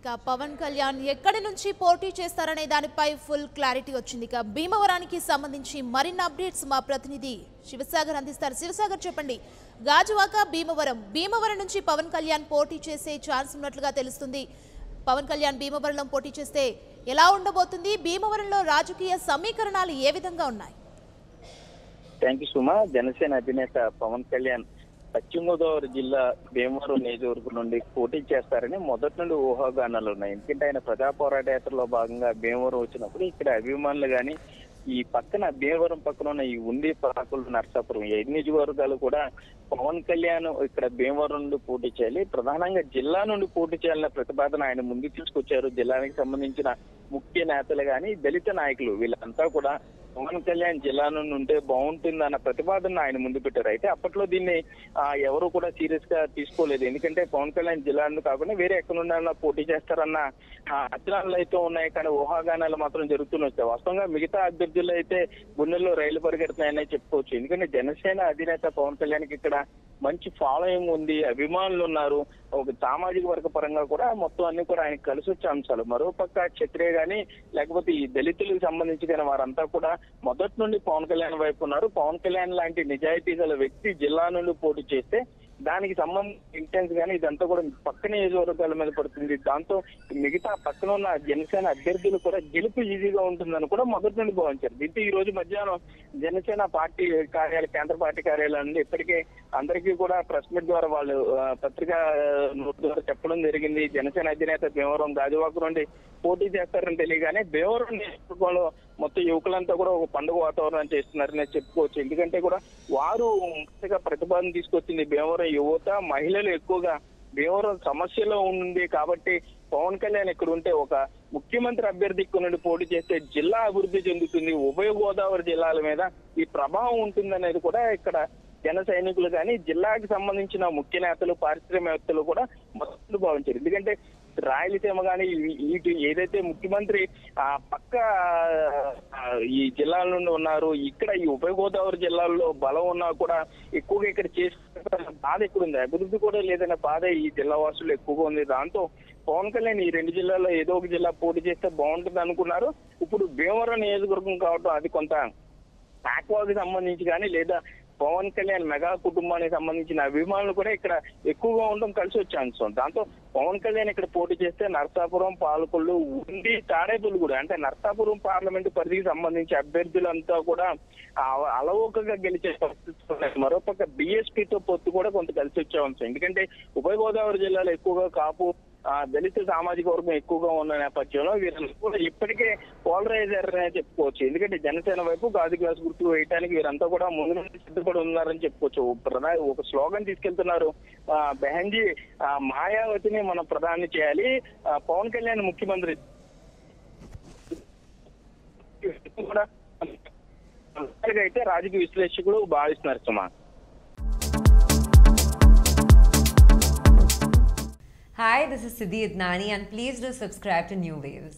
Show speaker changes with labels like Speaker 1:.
Speaker 1: ఇక పవన్ కళ్యాణ్ ఎక్కడి నుంచి పోటీ చేస్తారనే దానిపై ఫుల్ క్లారిటీ వచ్చింది. ఇక భీమవరానికి సంబంధించి మరిన్ని అప్డేట్స్ మా ప్రతినిధి శివసాగర్ అందిస్తారు. శివసాగర్ చెప్పండి, గాజువాక భీమవరం నుంచి పవన్ కళ్యాణ్ పోటీ చేసే ఛాన్స్ ఉన్నట్లుగా తెలుస్తుంది. పవన్ కళ్యాణ్ భీమవరంలో పోటీ చేస్తే ఎలా ఉండబోతుంది? భీమవరంలో రాజకీయ సమీకరణాలు ఏ విధంగా ఉన్నాయి?
Speaker 2: థ్యాంక్ యూ సుమా. జనసేన అధినేత పవన్ కళ్యాణ్ పశ్చిమ గోదావరి జిల్లా భీమవరం నియోజకవర్గం నుండి పోటీ చేస్తారని మొదటి నుండి ఊహాగానాలు ఉన్నాయి. ఎందుకంటే ఆయన ప్రజా పోరాట యాత్రలో భాగంగా భీమవరం వచ్చినప్పుడు ఇక్కడ అభిమానులు కానీ ఈ పక్కన భీమవరం పక్కన ఉన్న ఈ ఉండి పాకులు నర్సాపురం ఈ నియోజకవర్గాలు కూడా పవన్ కళ్యాణ్ ఇక్కడ భీమవరం నుండి పోటీ చేయాలి, ప్రధానంగా జిల్లా నుండి పోటీ చేయాలన్న ప్రతిపాదన ఆయన ముందుకు తీసుకొచ్చారు. జిల్లానికి సంబంధించిన ముఖ్య నేతలు కానీ దళిత నాయకులు వీళ్ళంతా కూడా పవన్ కళ్యాణ్ జిల్లా నుండి ఉంటే బాగుంటుంది అన్న ప్రతిపాదన ఆయన ముందు పెట్టారు. అయితే అప్పట్లో దీన్ని ఎవరు కూడా సీరియస్ గా తీసుకోలేదు. ఎందుకంటే పవన్ కళ్యాణ్ జిల్లా నుండి కాకుండా వేరే ఎక్కడ నుండి పోటీ చేస్తారన్న అంచనాలు అయితే ఉన్నాయి, కానీ ఊహాగానాలు మాత్రం జరుగుతూనే వచ్చాయి. వాస్తవంగా మిగతా అభ్యర్థులు అయితే గుండెల్లో రైలు పరిగెడుతున్నాయని చెప్పుకోవచ్చు. ఎందుకంటే జనసేన అధినేత పవన్ కళ్యాణ్కి ఇక్కడ మంచి ఫాలోయింగ్ ఉంది, అభిమానులు ఉన్నారు. ఒక సామాజిక వర్గ పరంగా కూడా మొత్తం అన్ని కూడా ఆయనకు కలిసి వచ్చే అంశాలు. మరోపక్క క్షత్రియ గాని లేకపోతే ఈ దళితులకు సంబంధించి కానీ వారంతా కూడా మొదటి నుండి పవన్ కళ్యాణ్ వైపు ఉన్నారు. పవన్ కళ్యాణ్ లాంటి నిజాయితీ గల వ్యక్తి జిల్లా నుండి పోటీ చేస్తే దానికి సంబంధించిన ఇంటెన్స్ గానీ ఇదంతా కూడా పక్క నియోజకవర్గాల మీద పడుతుంది. దాంతో మిగతా పక్కన ఉన్న జనసేన అభ్యర్థులు కూడా గెలుపు ఈజీగా ఉంటుందని కూడా మొదటి నుండి భావించారు. దీంతో ఈ రోజు మధ్యాహ్నం జనసేన పార్టీ కేంద్ర పార్టీ కార్యాలయం నుండి ఇప్పటికే అందరికీ కూడా ప్రెస్ మీట్ ద్వారా వాళ్ళు పత్రికా నోట్ ద్వారా చెప్పడం జరిగింది. జనసేన అధినేత భీమవరం గాజువాక నుండి పోటీ చేస్తారని తెలియగానే భీమవరం నియోజకవర్గంలో మొత్తం యువకులంతా కూడా ఒక పండుగ వాతావరణం చేస్తున్నారని చెప్పుకోవచ్చు. ఎందుకంటే కూడా వారు ముఖ్యంగా ప్రతిపాదన తీసుకొచ్చింది భీమవరం యువత మహిళలు ఎక్కువగా భీమవరం సమస్యలో ఉంది కాబట్టి పవన్ కళ్యాణ్ ఇక్కడ ఉంటే ఒక ముఖ్యమంత్రి అభ్యర్థి ఇక్కడ నుండి పోటీ చేస్తే జిల్లా అభివృద్ధి చెందుతుంది, ఉభయ గోదావరి జిల్లాల మీద ఈ ప్రభావం ఉంటుంది అనేది కూడా ఇక్కడ జన సైనికులు కానీ జిల్లాకి సంబంధించిన ముఖ్య నేతలు పారిశ్రామికవేత్తలు కూడా మొదలు భావించారు. ఎందుకంటే రాయలసీమ కానీ ఇటు ఏదైతే ముఖ్యమంత్రి పక్క ఈ జిల్లాల నుండి ఉన్నారు, ఇక్కడ ఈ ఉభయ గోదావరి జిల్లాల్లో బలం ఉన్నా కూడా ఎక్కువగా ఇక్కడ చేసే బాధ ఎక్కువ ఉంది, అభివృద్ధి కూడా లేదన్న బాధ ఈ జిల్లా వాసులు ఎక్కువగా ఉంది. దాంతో పవన్ కళ్యాణ్ ఈ రెండు జిల్లాల్లో ఏదో ఒక జిల్లా పోటీ చేస్తే బాగుంటుంది అనుకున్నారు. ఇప్పుడు భీమవరం నియోజకవర్గం కావడం అది కొంత ఆక్వాకి సంబంధించి కానీ లేదా పవన్ కళ్యాణ్ మెగా కుటుంబానికి సంబంధించిన అభిమానులు కూడా ఇక్కడ ఎక్కువగా ఉండడం కలిసి వచ్చే అంశం. దాంతో పవన్ కళ్యాణ్ ఇక్కడ పోటీ చేస్తే నర్సాపురం, పాలకొల్లు, ఉండి, తాడేపల్లి అంటే నర్సాపురం పార్లమెంటు పరిధికి సంబంధించి అభ్యర్థులంతా కూడా అలవోకగా గెలిచే పరిస్థితి. మరోపక్క బీఎస్పీతో పొత్తు కూడా కొంత కలిసి వచ్చే అంశం. ఎందుకంటే ఉభయ గోదావరి జిల్లాలో ఎక్కువగా కాపు దళిత సామాజిక వర్గం ఎక్కువగా ఉన్న నేపథ్యంలో వీరంతా కూడా ఇప్పటికే పోలరైజర్ అనే చెప్పుకోవచ్చు. ఎందుకంటే జనసేన వైపు గాజు గ్లాస్ గుర్తు వేయడానికి వీరంతా కూడా ముందు నుండి సిద్ధపడి ఉన్నారని చెప్పుకోవచ్చు. ఒక స్లోగన్ తీసుకెళ్తున్నారు, బెహంజీ మాయావతిని మనం ప్రధాని చేయాలి, పవన్ కళ్యాణ్ ముఖ్యమంత్రి కూడా అయితే రాజకీయ విశ్లేషకులు భావిస్తున్నారు. సుమా.
Speaker 3: Hi, this is Siddhi Idnani and please do subscribe to New Waves.